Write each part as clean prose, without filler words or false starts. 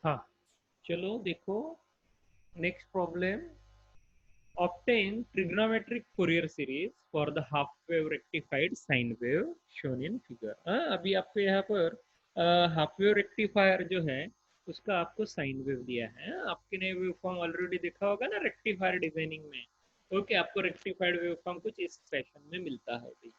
हाँ, चलो देखो next problem. obtain trigonometric Fourier series for the half wave rectified sine wave shown in figure। अभी आपको यहाँ पर हाफ वेव रेक्टिफायर जो है उसका आपको साइन वेव दिया है। आपके ने वेव फॉर्म ऑलरेडी देखा होगा ना रेक्टिफायर डिजाइनिंग में। ओके, आपको रेक्टिफाइड वेव फॉर्म कुछ इस फैशन में मिलता है भाई,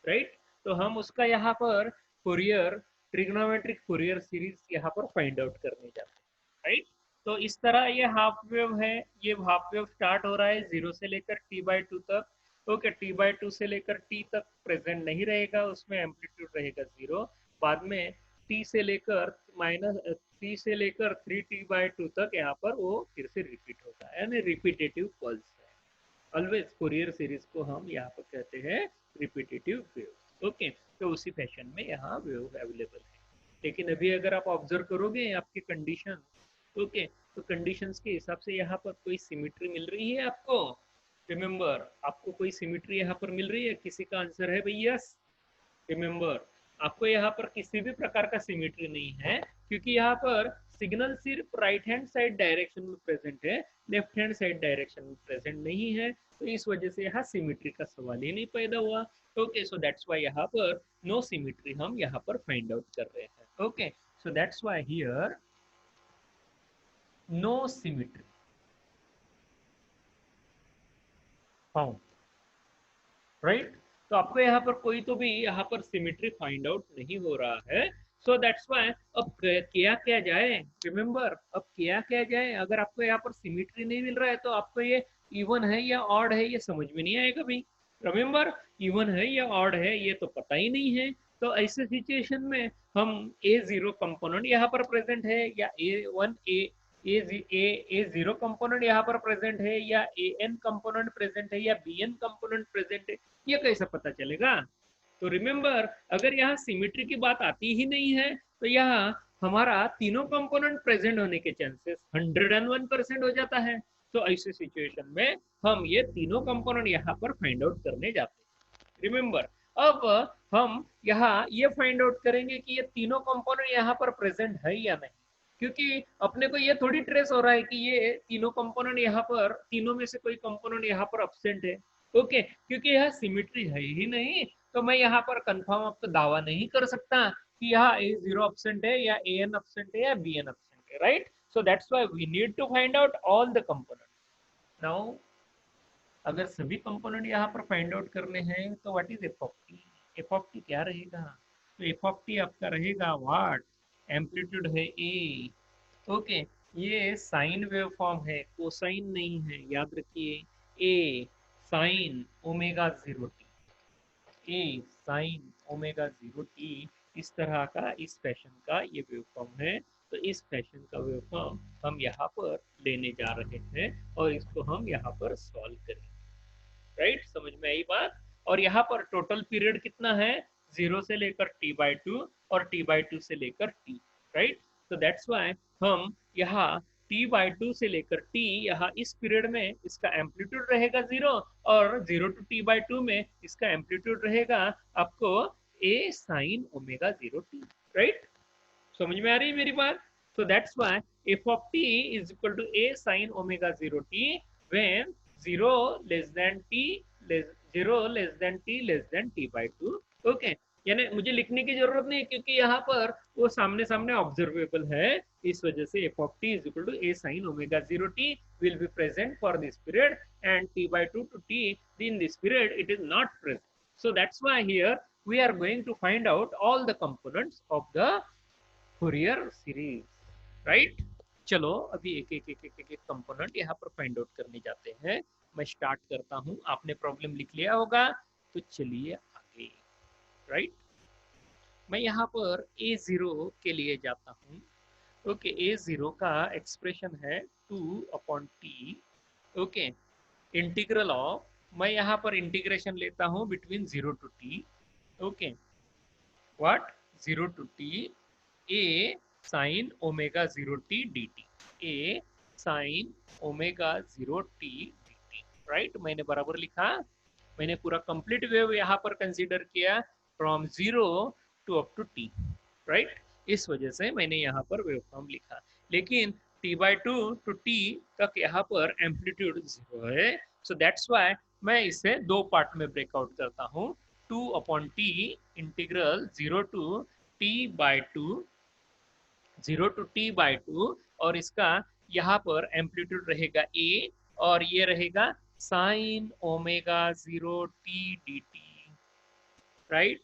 राइट। तो हम उसका यहाँ पर फोरियर ट्रिग्नोमेट्रिक फोरियर सीरीज यहाँ पर फाइंड आउट करने जाते हैं, राइट। तो इस तरह ये हाफ वेव है। ये हाफ वेव स्टार्ट हो रहा है जीरो से लेकर t/2 तक। ओके, t/2 से लेकर t तक प्रेजेंट नहीं रहेगा, उसमें एम्पलीट्यूड रहेगा जीरो। बाद में t से लेकर माइनस t से लेकर 3t/2 तक यहाँ पर वो फिर से रिपीट होता है, यानी रिपीटेटिव पल्स है। ऑलवेज फोरियर सीरीज को हम यहाँ पर कहते हैं रिपीटेटिव वेव। ओके, तो उसी फैशन में यहाँ वेव अवेलेबल है। लेकिन अभी अगर आप ऑब्जर्व करोगे आपके कंडीशन, ओके, तो कंडीशंस के हिसाब से यहाँ पर कोई सिमिट्री मिल रही है आपको। रिमेंबर, आपको कोई सिमिट्री यहाँ पर मिल रही है? किसी का आंसर है भाई यस। रिमेंबर, आपको यहाँ पर किसी भी प्रकार का सिमेट्री नहीं है, क्योंकि यहाँ पर सिग्नल सिर्फ राइट हैंड साइड डायरेक्शन में प्रेजेंट है, लेफ्ट हैंड साइड डायरेक्शन में प्रेजेंट नहीं है। तो इस वजह से यहाँ सिमेट्री का सवाल ही नहीं पैदा हुआ। ओके, सो दैट्स वाई यहाँ पर नो सिमेट्री हम यहाँ पर फाइंड आउट कर रहे हैं। Okay, so that's why here no symmetry found, right. तो आपको यहाँ पर कोई तो भी यहाँ पर सिमेट्री फाइंड आउट नहीं हो रहा है। सो दैट्स वाई अब किया क्या जाए। रिमेंबर, अब किया क्या जाए, अगर आपको यहाँ पर सिमेट्री नहीं मिल रहा है तो आपको ये इवन है या ऑड है ये समझ में नहीं आएगा भाई। रिमेंबर, इवन है या ऑड है ये तो पता ही नहीं है। तो ऐसे सिचुएशन में हम ए जीरो कंपोनेंट यहाँ पर प्रेजेंट है या ए जीरो कंपोनेंट यहाँ पर प्रेजेंट है या ए एन कंपोनेंट प्रेजेंट है या बी एन कंपोनेंट प्रेजेंट है, ये कैसे पता चलेगा। तो रिमेंबर, अगर यहाँ सिमेट्री की बात आती ही नहीं है तो यहाँ हमारा तीनों कंपोनेंट प्रेजेंट होने के चांसेस 101% हो जाता है। तो ऐसे सिचुएशन में हम ये तीनों कंपोनेंट यहाँ पर फाइंड आउट करने जाते हैं। रिमेंबर, अब हम यहाँ ये फाइंड आउट करेंगे कि ये तीनों कंपोनेंट यहाँ पर प्रेजेंट है या नहीं, क्योंकि अपने को ये थोड़ी ट्रेस हो रहा है कि ये तीनों कंपोनेंट यहाँ पर, तीनों में से कोई कंपोनेंट यहाँ पर अब्सेंट है। ओके, क्योंकि यह सिमेट्री है ही नहीं, तो मैं यहाँ पर कंफर्म अब तो दावा नहीं कर सकता कि यहाँ ए जीरो अब्सेंट है या ए एन अब्सेंट है या बी एन अब्सेंट है, right. So that's why we need to find out all the component. Now अगर सभी कंपोनेंट यहाँ पर फाइंड आउट करने हैं तो what is F of T. F of T क्या रहेगा? तो एफ ऑफ टी आपका रहेगा व्हाट, एम्पलीट्यूड है ए। ओके, ये साइन वेव फॉर्म है, कोसाइन नहीं है, याद रखिए। ए sine omega zero T, A sine omega zero T, इस तरह का इस फैशन का ये वेव फॉर्म है। तो इस फैशन का वेव फॉर्म हम यहाँ पर लेने जा रहे हैं और इसको हम यहाँ पर सॉल्व करेंगे, राइट। समझ में आई बात। और यहाँ पर टोटल पीरियड कितना है? जीरो से लेकर t/2 और t/2 से लेकर t, राइट। तो दैट्स वाई हम यहाँ t/2 से लेकर t, यहाँ इस पीरियड में इसका एम्पलीट्यूड रहेगा जीरो, और जीरो टू t/2 में इसका एम्पलीट्यूड रहेगा आपको a sine omega zero T, right. समझ में आ रही है मेरी बात। so that's why f of t is equal to a sin omega 0 t when 0 less than t less 0 less than t less than t/2। Okay, यानी मुझे लिखने की जरूरत नहीं क्योंकि यहाँ पर वो सामने सामने ऑब्जर्वेबल है। इस वजह से f of t is equal to a sin omega 0 t will be present for this period and t/2 to t in this period it is not present। so that's why here we are going to find out all the components of the Fourier series, right. चलो अभी एक एक एक एक एक component यहाँ पर find out करने जाते हैं। मैं स्टार्ट करता हूँ, आपने प्रॉब्लम लिख लिया होगा तो चलिए आगे, राइट। मैं यहाँ पर ए जीरो के लिए जाता हूँ। ओके, ए जीरो का एक्सप्रेशन है 2/t। ओके, इंटीग्रल ऑफ, मैं यहाँ पर इंटीग्रेशन लेता हूँ between zero to T. Okay, what, zero to T A sine omega zero T D T, A sine omega zero T D T, right. मैंने बराबर लिखा, मैंने पूरा कंप्लीट वेव यहाँ पर कंसीडर किया from zero to up to T, right. इस वजह से मैंने यहाँ पर वेवफॉर्म लिखा, लेकिन t/2 टू t तक यहाँ पर एम्पलीट्यूड 0 है, सो दैट्स वाई मैं इसे दो पार्ट में ब्रेकआउट करता हूँ, 2/t इंटीग्रल 0 टू t/2 और इसका यहाँ पर एम्पलीट्यूड रहेगा a और ये रहेगा sine omega 0t dt, right.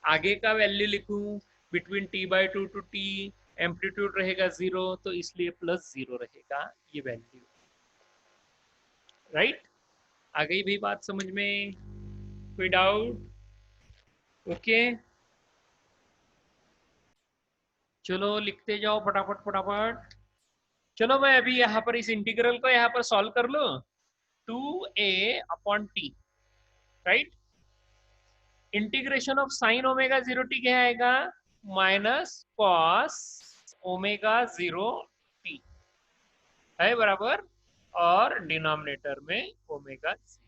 आगे का वैल्यू लिखूं, between t/2 to t amplitude रहेगा 0, तो इसलिए +0 रहेगा ये वैल्यू, राइट। आ गई भी बात समझ में? कोई डाउट? ओके, चलो लिखते जाओ फटाफट फटाफट। चलो मैं अभी यहाँ पर इस इंटीग्रल को यहाँ पर सॉल्व कर लो, 2a/t, right. Integration of sine omega 0t क्या आएगा, माइनस कॉस ओमेगा 0t है बराबर, और डिनोमिनेटर में ओमेगा 0।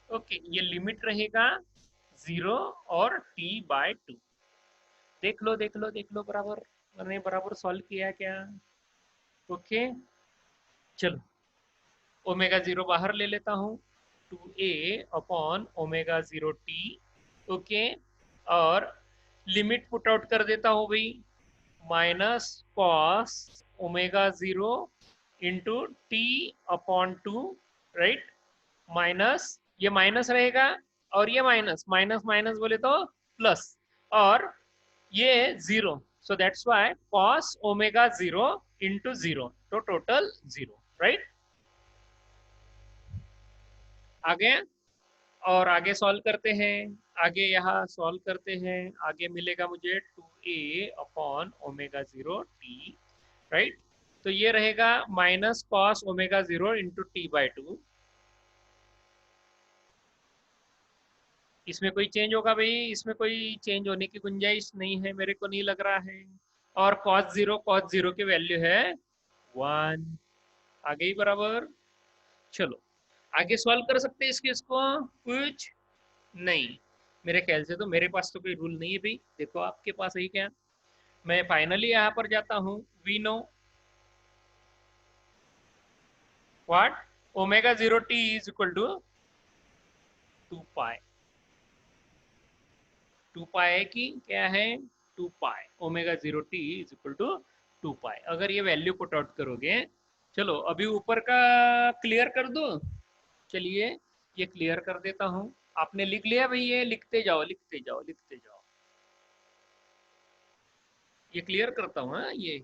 ओके, ये लिमिट रहेगा 0 और t/2। देख लो देख लो देख लो, बराबर मैंने बराबर सॉल्व किया क्या? ओके, चलो ओमेगा 0 बाहर ले लेता हूँ, 2a/ओमेगा 0t। ओके, और लिमिट पुट आउट कर देता हूँ भाई, minus cos omega 0 into t/2, right. Minus, ये माइनस रहेगा और ये माइनस माइनस माइनस बोले तो प्लस, और ये 0, सो that's Y cos omega 0 into 0, तो टोटल 0, राइट। आगे, और आगे सॉल्व करते हैं, आगे यहाँ सॉल्व करते हैं, आगे मिलेगा मुझे 2a/ओमेगा 0t, राइट। तो ये रहेगा minus cos omega 0 into t/2। इसमें कोई चेंज होगा भाई? इसमें कोई चेंज होने की गुंजाइश नहीं है, मेरे को नहीं लग रहा है। और कॉस जीरो की वैल्यू है 1, आ गई बराबर। चलो आगे सॉल्व कर सकते हैं इसके, इसको कुछ नहीं, मेरे ख्याल से तो मेरे पास तो कोई रूल नहीं है भाई, देखो आपके पास है क्या। मैं फाइनली यहाँ पर जाता हूँ, we know what, omega 0t is equal to 2 pi. 2 pi है कि क्या है, 2 pi, omega 0t is equal to 2 pi. अगर ये वैल्यू पुट आउट करोगे, चलो अभी ऊपर का क्लियर कर दो। चलिए ये क्लियर कर देता हूँ, आपने लिख लिया भाई, ये लिखते जाओ लिखते जाओ लिखते जाओ, ये क्लियर करता हूँ हाँ, ये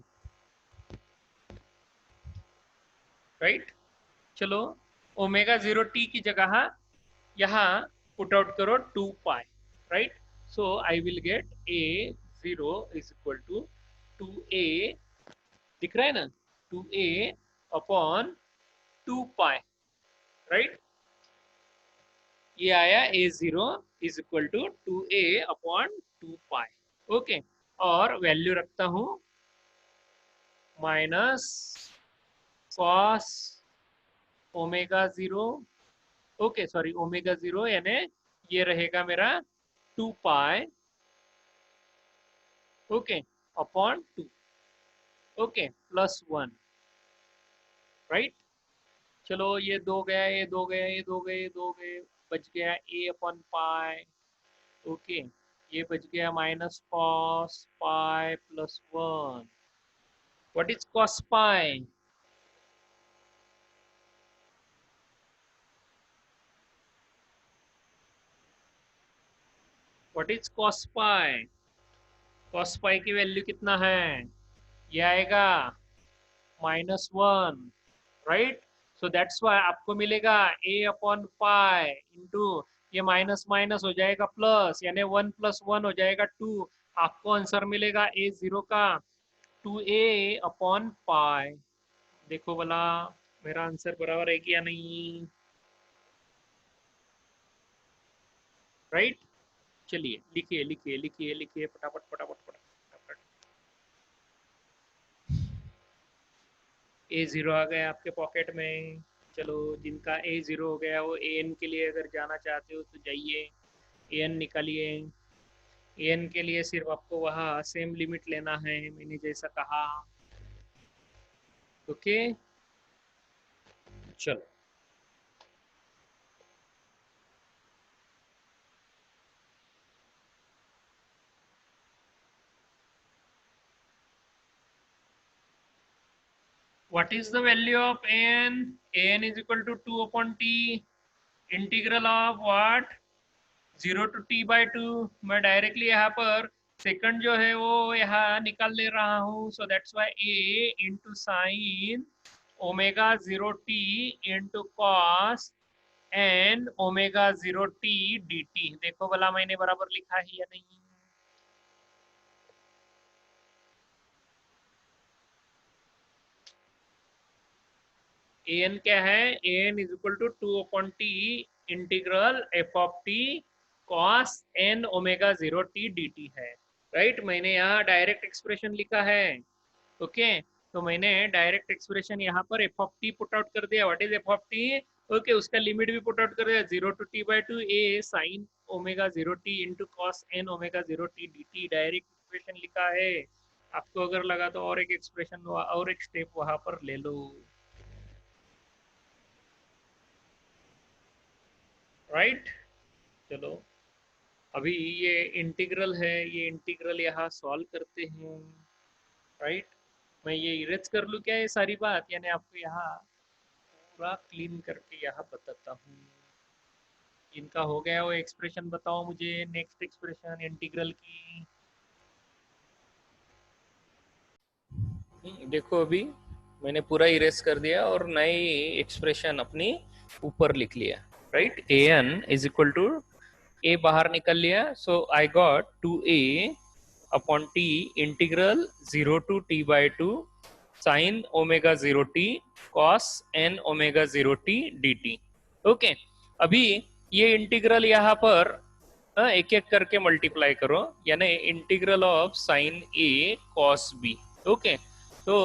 राइट। चलो ओमेगा 0t की जगह यहाँ पुट आउट करो 2 pi, right. So I will get a0 is equal to 2a, दिख रहा है ना, 2a/2 पाई, राइट। ये आया a0 is equal to 2a/2 pi. Okay, और वैल्यू रखता हूँ minus cos omega 0, okay sorry omega 0, यानी ये रहेगा मेरा 2 pi, okay, upon 2, okay, +1, right. चलो ये दो गया, ये दो गया, ये दो गए, ये दो गए, बच गया a/पाई, ओके। ये बच गया minus cos pi +1। What is cos pi? What is cos pi? Cos pi की वैल्यू कितना है, ये आएगा -1, राइट। सो दैट्स वाई आपको मिलेगा a/पाई इंटू, ये माइनस माइनस हो जाएगा प्लस, यानी 1 + 1 हो जाएगा 2, आपको आंसर मिलेगा a0 का 2a/पाई। देखो भला मेरा आंसर बराबर है कि या नहीं, राइट। चलिए लिखिए लिखिए लिखिए लिखिए फटाफट फटाफट फटाफट। a0 आ गया आपके पॉकेट में। चलो जिनका a0 हो गया वो an के लिए अगर जाना चाहते हो तो जाइए, an निकालिए। एन के लिए सिर्फ आपको वहाँ सेम लिमिट लेना है, मैंने जैसा कहा। ओके, चलो। What is the value of n? An is equal to 2 upon t, integral of what, 0 to t/2। मैं डायरेक्टली यहाँ पर सेकंड जो है वो यहाँ निकाल ले रहा हूँ, so that's why a into sine omega 0t into cos N omega 0t dt। देखो भला मैंने बराबर लिखा है या नहीं। an क्या है, an is equal to 2/t integral f of t cos n omega 0t dt है। राइट, मैंने यहाँ डायरेक्ट एक्सप्रेशन लिखा है। ओके, तो मैंने डायरेक्ट एक्सप्रेशन यहाँ पर F of T put out कर दिया। What is F of T? Okay, उसका लिमिट भी पुट आउट कर दिया, 0 to t/2 a sine omega 0t into cos N omega 0t dt। Direct expression लिखा है। आपको अगर लगा तो और एक एक्सप्रेशन और एक स्टेप वहां पर ले लो। राइट, चलो अभी ये इंटीग्रल है, ये इंटीग्रल यहाँ सॉल्व करते हैं। राइट, मैं ये इरेज कर लूँ क्या ये सारी बात, यानी आपको यहाँ पूरा क्लीन करके यहाँ बताता हूँ। इनका हो गया वो एक्सप्रेशन, बताओ मुझे नेक्स्ट एक्सप्रेशन इंटीग्रल की। देखो अभी मैंने पूरा इरेज कर दिया और नई एक्सप्रेशन अपनी ऊपर लिख लिया। Right, A N is equal to, A बाहर निकल लिया, so I got 2a upon T integral 0 to t/2 sine omega 0t cos N omega 0t dt। Okay, अभी ये इंटीग्रल यहाँ पर एक एक करके मल्टीप्लाई करो, यानी integral of sine A cos B. Okay, तो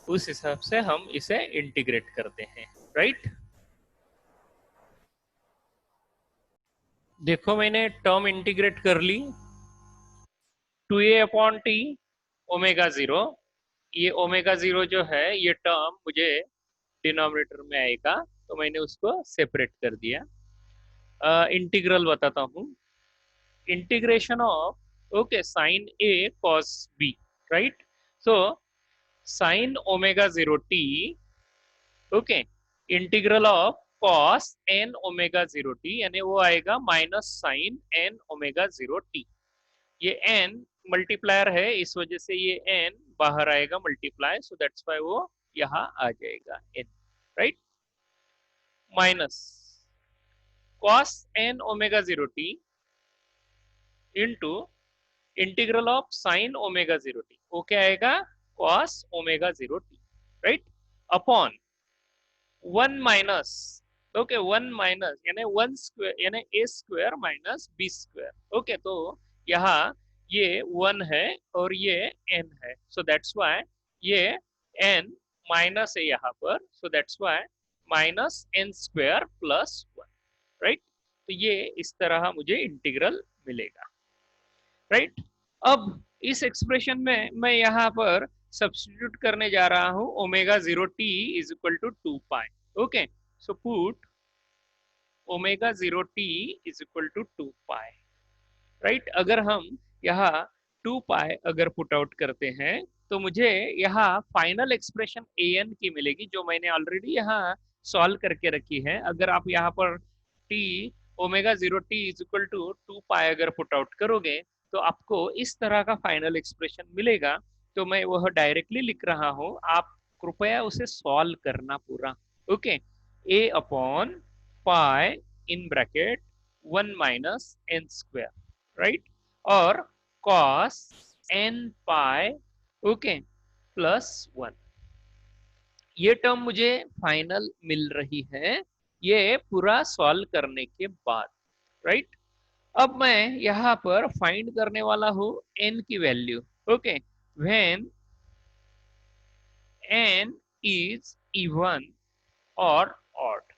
उस हिसाब से हम इसे इंटीग्रेट करते हैं। राइट, देखो मैंने टर्म इंटीग्रेट कर ली, 2a अपॉन टी ओमेगा 0, ये ओमेगा 0 जो है ये टर्म मुझे डिनोमिनेटर में आएगा, तो मैंने उसको सेपरेट कर दिया। इंटीग्रल बताता हूँ, integration of okay sine A cos B. Right, so sine omega 0t, okay, integral of cos N omega 0t, यानी वो आएगा minus sign n omega 0t। ये n मल्टीप्लायर है, इस वजह से ये n बाहर आएगा मल्टीप्लाई, सो दैट्स वाई वो यहाँ आ जाएगा n। Right, minus cos N omega 0t into integral of sine omega 0t, वो क्या आएगा, cos omega 0t। Right, upon 1 minus, okay 1 minus यानी 1 स्क्वायर यानी A square minus B square. Okay, तो यहाँ ये 1 है और ये n है, सो दैट्स वाई ये n माइनस है यहाँ पर, so that's why minus n square plus 1। Right, तो ये इस तरह मुझे इंटीग्रल मिलेगा। राइट, अब इस एक्सप्रेशन में मैं यहाँ पर सब्स्टिट्यूट करने जा रहा हूँ omega 0t is equal to 2 pi. Okay, so put omega 0t is equal to 2 pi. Right, अगर हम यहाँ 2 पाई अगर पुट आउट करते हैं तो मुझे यहाँ फाइनल एक्सप्रेशन ए एन की मिलेगी, जो मैंने ऑलरेडी यहाँ सॉल्व करके रखी है। अगर आप यहाँ पर T omega 0t is equal to 2 pi अगर पुट आउट करोगे तो आपको इस तरह का फाइनल एक्सप्रेशन मिलेगा। तो मैं वह डायरेक्टली लिख रहा हूँ, आप कृपया उसे सॉल्व करना पूरा। Okay, a upon pi in bracket 1 minus n square, right, और cos n pi okay plus 1, ये टर्म मुझे फाइनल मिल रही है ये पूरा सॉल्व करने के बाद। राइट, अब मैं यहाँ पर फाइंड करने वाला हूँ n की value. Okay, when n is even और ऑड।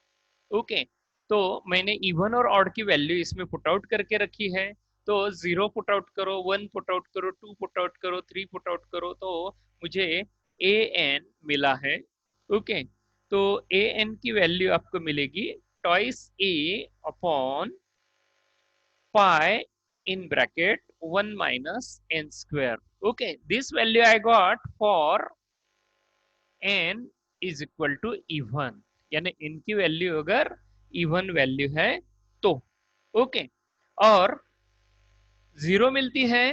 ओके, तो मैंने इवन और ऑड की वैल्यू इसमें पुट आउट करके रखी है, तो 0 पुट आउट करो, 1 पुट आउट करो, 2 पुट आउट करो, 3 पुट आउट करो, तो मुझे ए एन मिला है। ओके, तो ए एन की वैल्यू आपको मिलेगी twice A upon pi in bracket 1 minus n square. Okay, this value I got for n is equal to even, यानी n की वैल्यू अगर even वैल्यू है तो ओके okay. और 0 मिलती है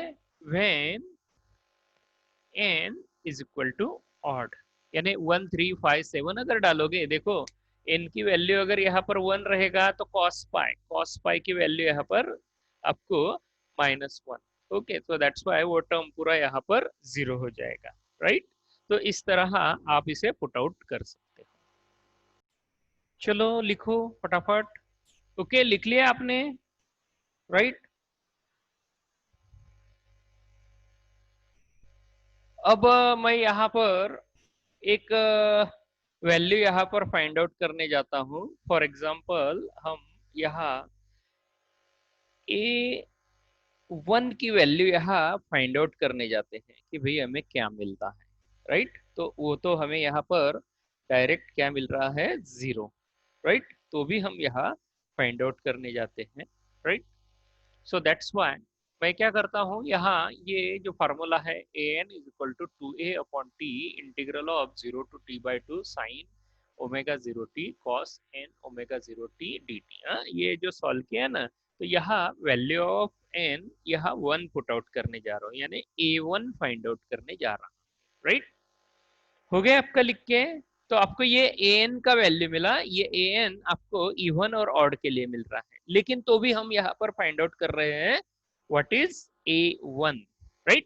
when n is equal to odd, यानी 1 3 5 7 अगर डालोगे, देखो n की वैल्यू अगर यहाँ पर 1 रहेगा तो cos पाई की वैल्यू यहाँ पर आपको -1। ओके, तो दैट्स व्हाई वो टर्म पूरा यहाँ पर 0 हो जाएगा, राइट। तो इस तरह आप इसे पुट आउट कर सकते हो। चलो लिखो फटाफट। ओके, लिख लिया आपने, राइट। अब मैं यहाँ पर एक वैल्यू यहाँ पर फाइंड आउट करने जाता हूँ। फॉर एग्जाम्पल हम यहाँ A1 की वैल्यू यहाँ फाइंड आउट करने जाते हैं कि भाई हमें क्या मिलता है, राइट। तो वो तो हमें यहाँ पर डायरेक्ट क्या मिल रहा है, 0, राइट। तो भी हम यहाँ फाइंड आउट करने जाते हैं, राइट। सो दैट्स व्हाई मैं क्या करता हूँ, यहाँ ये जो फार्मूला है A N is equal to 2a upon T integral of 0 to t by 2 sine omega 0 t cos n omega 0 t dt। ये जो सॉल्व किया ना, तो यहाँ वैल्यू ऑफ n यहाँ 1 पुट आउट करने जा रहा हूँ, यानी a1 फाइंड आउट करने जा रहा हूँ, राइट। हो गया आपका लिख के। तो आपको ये an का वैल्यू मिला, ये an आपको इवन और ऑड के लिए मिल रहा है, लेकिन तो भी हम यहाँ पर फाइंड आउट कर रहे हैं व्हाट इज a1, राइट।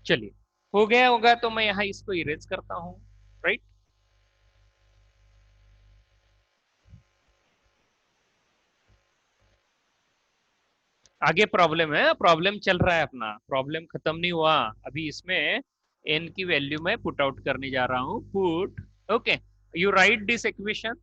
चलिए, हो गया होगा तो मैं यहाँ इसको इरेज करता हूँ, राइट। आगे प्रॉब्लम है, प्रॉब्लम चल रहा है अपना, प्रॉब्लम खत्म नहीं हुआ अभी। इसमें n की वैल्यू मैं पुट आउट करने जा रहा हूँ। Put, okay, you write this equation.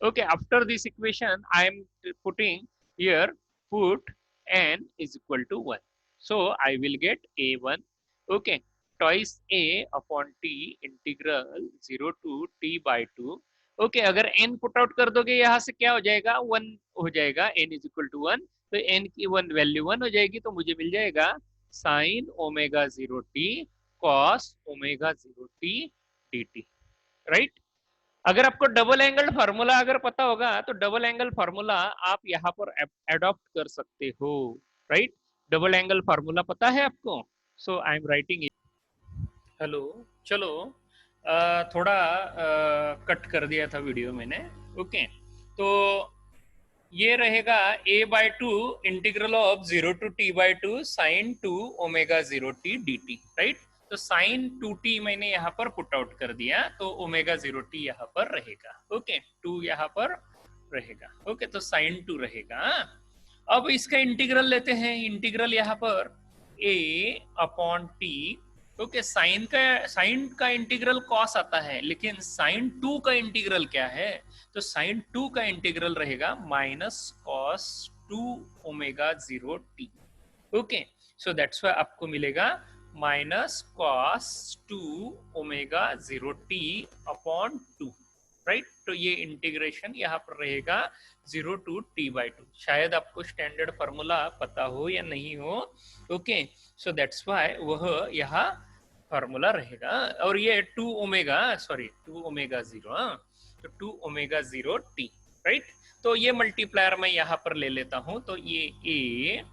Okay, after this equation I am putting here put n is equal to 1, so I will get a1, okay, twice a upon t integral 0 to t by 2। Okay, अगर n put out कर दोगे यहाँ से क्या हो जाएगा, 1 हो जाएगा, n इज इक्वल टू 1, तो n की 1 वैल्यू 1 हो जाएगी, तो मुझे मिल जाएगा sign omega 0 t cos omega 0 t dt, right. अगर आपको डबल एंगल फार्मूला अगर पता होगा तो डबल एंगल फार्मूला आप यहाँ पर एडॉप्ट कर सकते हो, राइट। डबल एंगल फार्मूला पता है आपको, so I am writing it. Hello, चलो थोड़ा कट कर दिया था वीडियो मैंने, ओके। तो ये रहेगा a by 2 integral of 0 to t by 2 sine 2 omega 0 t dt, right. तो साइन 2t मैंने यहाँ पर पुट आउट कर दिया, तो ओमेगा 0t यहाँ पर रहेगा, ओके, 2 यहाँ पर रहेगा, ओके, तो साइन 2 रहेगा। अब इसका इंटीग्रल लेते हैं, इंटीग्रल यहाँ पर a upon t, okay. Sine का इंटीग्रल कॉस आता है, लेकिन साइन 2 का इंटीग्रल क्या है, तो साइन 2 का इंटीग्रल रहेगा minus cos 2 omega 0 t, okay. So that's why आपको मिलेगा minus cos 2 omega 0 T upon 2, right. तो ये इंटीग्रेशन यहाँ पर रहेगा 0 to t by 2। शायद आपको स्टैंडर्ड फार्मूला पता हो या नहीं हो, ओके। सो दैट्स व्हाई वह यहाँ फार्मूला रहेगा। और ये 2 ओमेगा 0, तो 2 ओमेगा 0 t, राइट। तो ये मल्टीप्लायर मैं यहाँ पर ले लेता हूँ, तो ये a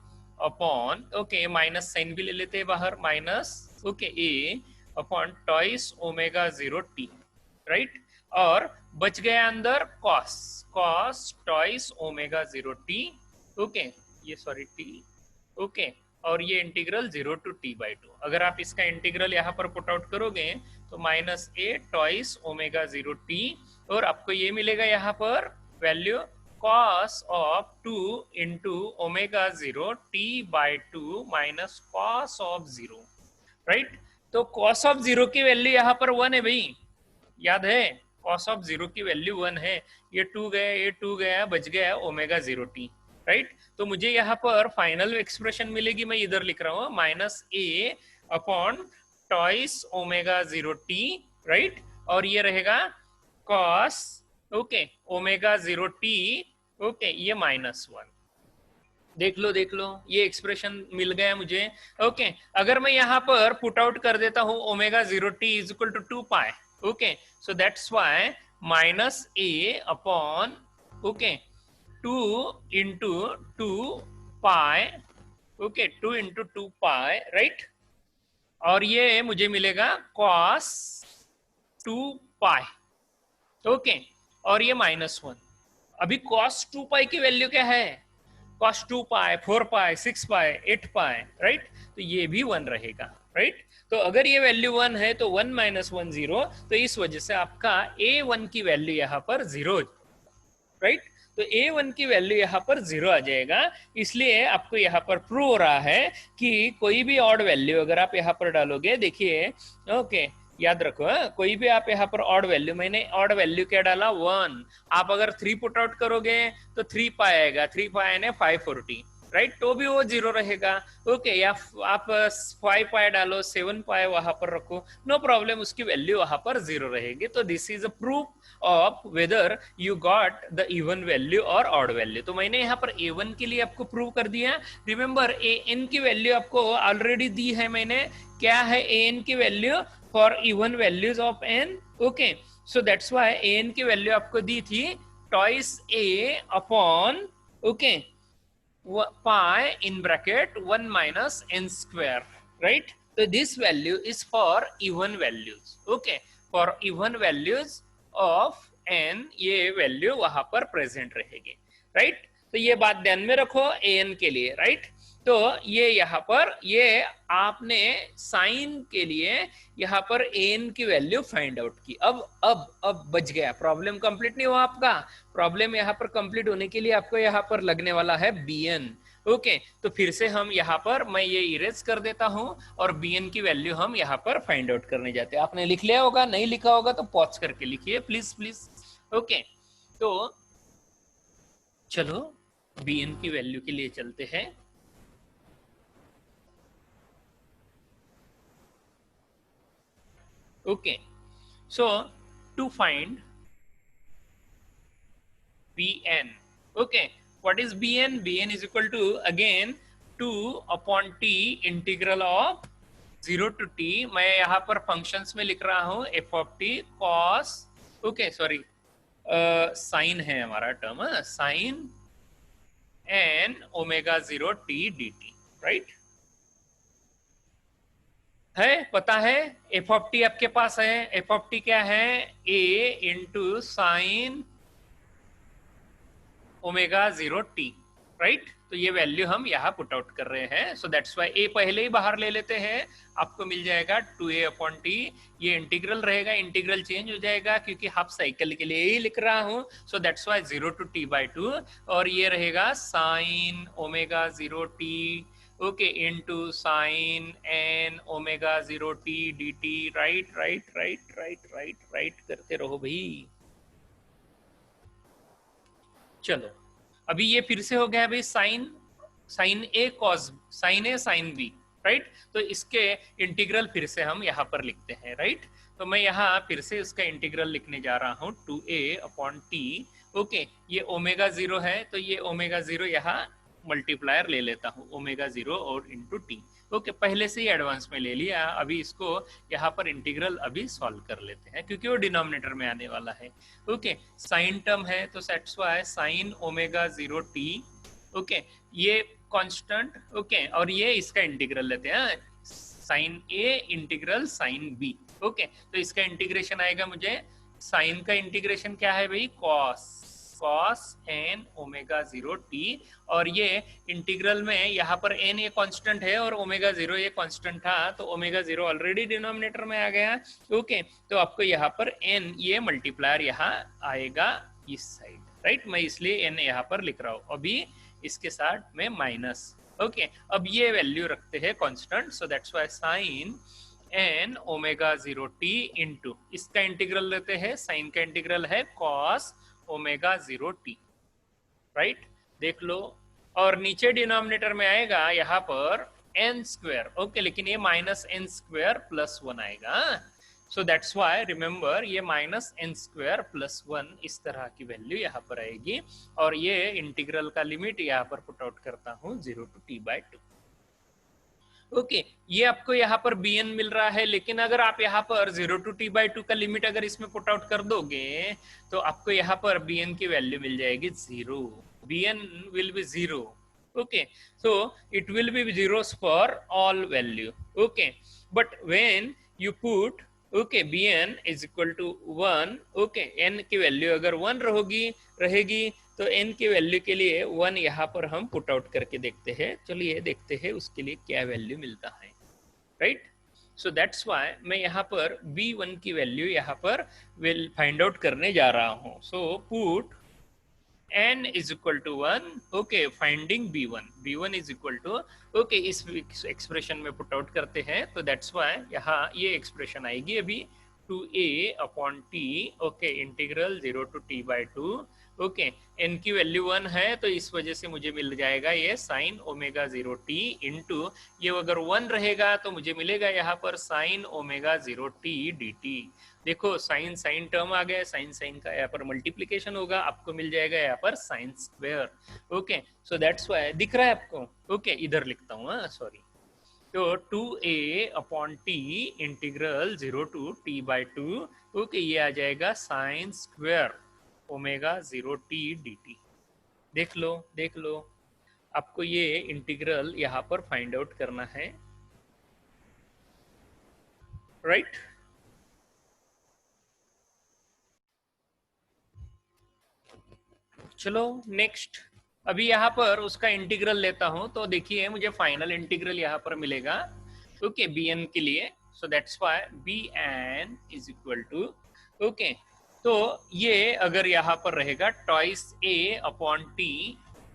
upon, okay, minus sine भी ले लेते हैं बाहर, minus, okay, a upon twice omega 0 t, right. और बच गया अंदर cos twice omega 0 t, okay, ये सॉरी t, ओके। और ये इंटीग्रल 0 to t by 2। अगर आप इसका इंटीग्रल यहाँ पर पुट आउट करोगे तो minus a twice omega 0 t, और आपको ये मिलेगा यहाँ पर value cos of 2 into omega 0 t by 2 minus cos of 0, right. तो कॉस ऑफ 0 की वैल्यू यहाँ पर 1 है भाई, याद है, कॉस ऑफ 0 की वैल्यू 1 है। ये 2 गया, ये 2 गया, बच गया ओमेगा 0 t, राइट। तो मुझे यहाँ पर फाइनल एक्सप्रेशन मिलेगी, मैं इधर लिख रहा हूँ माइनस ए upon twice omega 0t, right. और ये रहेगा cos, okay, omega 0t, okay, ये -1। देख लो ये एक्सप्रेशन मिल गया मुझे। ओके, अगर मैं यहाँ पर पुट आउट कर देता हूँ omega 0t is equal to 2 pi, okay, so that's why minus A upon, okay, 2 into 2 pi, okay, 2 into 2 pi, right. और ये मुझे मिलेगा cos 2 पाई, ओके, और ये -1। अभी cos 2 पाई की वैल्यू क्या है? cos 2 पाई, 4 पाई, 6 पाई, 8 पाई, राइट। तो ये भी 1 रहेगा, राइट। तो अगर ये वैल्यू 1 है तो 1 - 1 0, तो इस वजह से आपका a1 की वैल्यू यहाँ पर 0, राइट। तो a1 की वैल्यू यहाँ पर 0 आ जाएगा। इसलिए आपको यहाँ पर प्रूव हो रहा है कि कोई भी ऑड वैल्यू अगर आप यहाँ पर डालोगे, देखिए, ओके, याद रखो, कोई भी आप यहाँ पर ऑड वैल्यू, मैंने ऑड वैल्यू क्या डाला 1, आप अगर 3 पुट आउट करोगे तो 3 पाई आएगा, 3 पाई यानी 540, राइट, तो भी वो 0 रहेगा, ओके। या आप 5 पाई डालो, 7 पाई वहां पर रखो, नो प्रॉब्लम, उसकी वैल्यू वहां पर 0 रहेगी। तो this is a proof of whether you got the even value और ऑड वैल्यू। तो मैंने यहाँ पर a1 के लिए आपको प्रूव कर दिया। रिमेंबर an की वैल्यू आपको ऑलरेडी दी है मैंने, क्या है an की वैल्यू for even values of n, okay. So that's why an की वैल्यू आपको दी थी twice a upon, okay, pi in bracket 1 minus n square, right? So this value is for even values, okay, for even values of n ये value वहां पर present रहेगी, right. तो ये बात ध्यान में रखो an के लिए, राइट। तो ये यहाँ पर ये आपने साइन के लिए यहाँ पर an की वैल्यू फाइंड आउट की। अब बच गया, प्रॉब्लम कंप्लीट नहीं हुआ आपका। प्रॉब्लम यहाँ पर कंप्लीट होने के लिए आपको यहाँ पर लगने वाला है bn, ओके। तो फिर से हम यहाँ पर, मैं ये इरेज कर देता हूं और bn की वैल्यू हम यहाँ पर फाइंड आउट करने जाते हैं। आपने लिख लिया होगा, नहीं लिखा होगा तो पॉज करके लिखिए प्लीज प्लीज, ओके। तो चलो bn की वैल्यू के लिए चलते हैं। Okay, so to find bn, okay, what is bn? Bn is equal to again 2 upon t integral of 0 to t। मैं यहाँ पर फंक्शंस में लिख रहा हूँ f of t cos, okay, sorry, sine है हमारा term, sine n omega 0 t dt, right. है, पता है एफ ऑफ टी आपके पास है। एफ ऑफ टी क्या है? A into sine omega 0 T, right. तो ये वैल्यू हम यहाँ पुट आउट कर रहे हैं। सो दैट्स वाई ए पहले ही बाहर ले लेते हैं, आपको मिल जाएगा 2a अपॉन टी। ये इंटीग्रल रहेगा, इंटीग्रल चेंज हो जाएगा क्योंकि हाफ साइकिल के लिए ही लिख रहा हूँ। So that's Y 0 to t/2, और ये रहेगा sine omega 0 t, okay, into sine n omega 0 t dt, right right right right right right करते रहो भाई। चलो अभी ये फिर से हो गया भाई, sign A cos, sign A sine B, right. तो इसके इंटीग्रल फिर से हम यहाँ पर लिखते हैं, राइट। तो मैं यहाँ फिर से इसका इंटीग्रल लिखने जा रहा हूँ 2a अपॉन टी, ओके। ये ओमेगा 0 है तो ये ओमेगा 0 यहाँ मल्टीप्लायर ले लेता हूँ, ओमेगा 0 और इंटू टी, ओके। पहले से ही एडवांस में ले लिया, अभी इसको यहाँ पर इंटीग्रल अभी सॉल्व कर लेते हैं क्योंकि वो डिनोमिनेटर में आने वाला है, ओके। साइन टर्म है तो that's why sign omega 0 t, okay, ये कांस्टेंट, ओके, और ये इसका इंटीग्रल लेते हैं, साइन ए इंटीग्रल साइन बी, ओके। तो इसका इंटीग्रेशन आएगा मुझे, साइन का इंटीग्रेशन क्या है भाई, कॉस एन ओमेगा 0 टी, और ये इंटीग्रल में यहाँ पर एन ये कांस्टेंट है और ओमेगा 0 ये कांस्टेंट था, तो ओमेगा 0 ऑलरेडी डिनोमिनेटर में आ गया, ओके। तो आपको यहाँ पर एन ये मल्टीप्लायर यहाँ आएगा इस साइड, राइट। मैं इसलिए एन यहाँ पर लिख रहा हूँ, अभी इसके साथ में माइनस, ओके। अब ये वैल्यू रखते हैं constant, so that's why sine n omega 0 t into, इसका इंटीग्रल लेते हैं, साइन का इंटीग्रल है कॉस ओमेगा 0 टी, राइट। देख लो और नीचे डिनोमिनेटर में आएगा यहाँ पर n स्क्वायर, ओके, लेकिन ये माइनस n स्क्वायर प्लस 1 आएगा। सो दैट्स वाई रिमेंबर ये माइनस n स्क्वायर प्लस 1 इस तरह की वैल्यू यहाँ पर आएगी, और ये इंटीग्रल का लिमिट यहाँ पर पुट आउट करता हूँ 0 to t/2। ओके, ये आपको यहाँ पर bn मिल रहा है, लेकिन अगर आप यहाँ पर 0 to t/2 का लिमिट अगर इसमें पुट आउट कर दोगे तो आपको यहाँ पर bn की वैल्यू मिल जाएगी 0। bn will be 0। okay, so it will be zeros for all value। okay, but when you put okay bn is equal to 1, okay, n की वैल्यू अगर 1 रहेगी तो n की वैल्यू के लिए 1 यहाँ पर हम पुट आउट करके देखते हैं। चलिए देखते हैं उसके लिए क्या वैल्यू मिलता है, राइट। सो दैट्स वाई मैं यहाँ पर b1 की वैल्यू यहाँ पर विल फाइंड आउट करने जा रहा हूँ। So put n is equal to 1, okay, finding b1 is equal to, okay, इस एक्सप्रेशन में पुट आउट करते हैं तो दैट्स वाई यहाँ ये एक्सप्रेशन आएगी अभी 2a upon t, okay, integral 0 to t/2, okay, n की वैल्यू 1 है तो इस वजह से मुझे मिल जाएगा ये साइन ओमेगा 0t इंटू, ये अगर 1 रहेगा तो मुझे मिलेगा यहाँ पर साइन ओमेगा 0t dt। देखो साइन साइन टर्म आ गया, साइन साइन का यहाँ पर मल्टीप्लीकेशन होगा, आपको मिल जाएगा यहाँ पर sine square. Okay, so that's Y दिख रहा है आपको, ओके, इधर लिखता हूँ, सॉरी। तो 2a upon t integral 0 to t/2, okay, ये आ जाएगा sine square omega 0t dt। देख लो आपको ये इंटीग्रल यहाँ पर फाइंड आउट करना है, राइट। चलो नेक्स्ट, अभी यहाँ पर उसका इंटीग्रल लेता हूं तो देखिए मुझे फाइनल इंटीग्रल यहाँ पर मिलेगा, ओके, bn के लिए। So that's why bn is equal to, okay, तो ये अगर यहाँ पर रहेगा twice a upon t,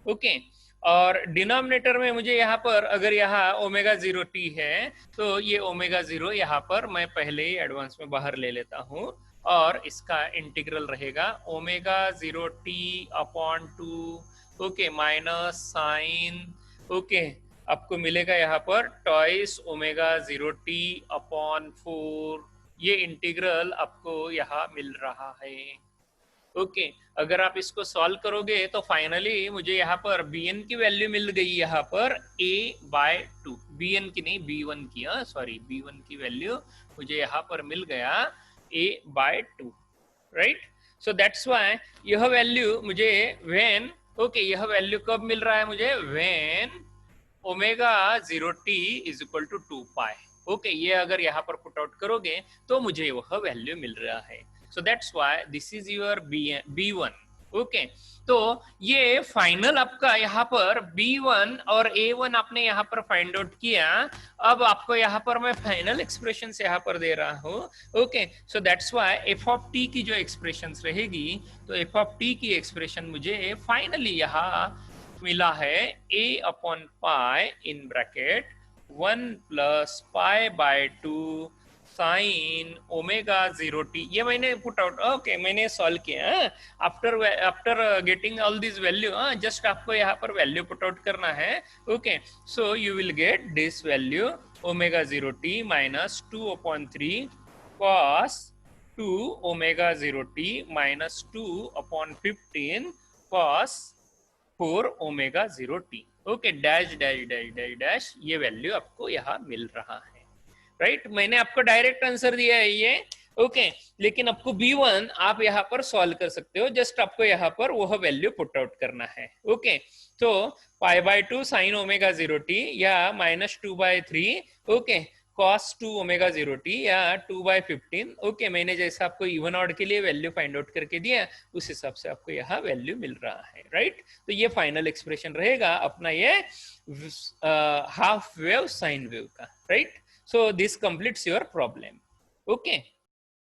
okay, और डिनोमिनेटर में मुझे यहाँ पर अगर यहाँ ओमेगा 0t है तो ये ओमेगा 0 यहाँ पर मैं पहले ही एडवांस में बाहर ले लेता हूँ, और इसका इंटीग्रल रहेगा omega 0t upon 2, okay, minus sine, okay, आपको मिलेगा यहाँ पर ट्वाइस ओमेगा 0t अपॉन 4, ये इंटीग्रल आपको यहाँ मिल रहा है। ओके, अगर आप इसको सॉल्व करोगे तो फाइनली मुझे यहाँ पर bn की वैल्यू मिल गई यहाँ पर a/2, bn की नहीं b1 की, सॉरी, b1 की वैल्यू मुझे यहाँ पर मिल गया a/2, right. So that's why यह वैल्यू मुझे व्हेन, ओके, यह वैल्यू कब मिल रहा है मुझे, when omega 0t is equal to 2π, okay, ये अगर यहाँ पर पुट आउट करोगे तो मुझे वह वैल्यू मिल रहा है। So that's why this is your b1, okay. तो ये फाइनल आपका यहाँ पर b1 और a1 आपने यहाँ पर फाइंड आउट किया। अब आपको यहाँ पर मैं फाइनल एक्सप्रेशन यहाँ पर दे रहा हूँ, okay. So that's why f of t की जो एक्सप्रेशन रहेगी तो f ऑफ t की एक्सप्रेशन मुझे फाइनली यहाँ मिला है a upon pi in bracket 1 plus pi by 2 sine omega 0t, ये मैंने पुट आउट, ओके, मैंने सॉल्व किया। After getting all this value, just आपको यहाँ पर वैल्यू पुट आउट करना है, okay. So you will get this value omega 0t minus 2/3 cos 2 omega 0t minus 2/15 cos 4 omega 0t, okay, dash dash dash dash dash, ये value आपको यहाँ मिल रहा है, राइट। मैंने आपको डायरेक्ट आंसर दिया है ये, ओके, लेकिन आपको b1 आप यहाँ पर सॉल्व कर सकते हो, जस्ट आपको यहाँ पर वह वैल्यू पुट आउट करना है, ओके। तो π/2 साइन ओमेगा 0t या minus 2/3, okay, cos 2 omega 0t या 2/15, ओके, मैंने जैसा आपको इवन ऑड के लिए वैल्यू फाइंड आउट करके दिया उस हिसाब से आपको यहाँ वैल्यू मिल रहा है, राइट। तो ये फाइनल एक्सप्रेशन रहेगा अपना ये हाफ वेव साइन वेव का, right. So this completes your problem, okay।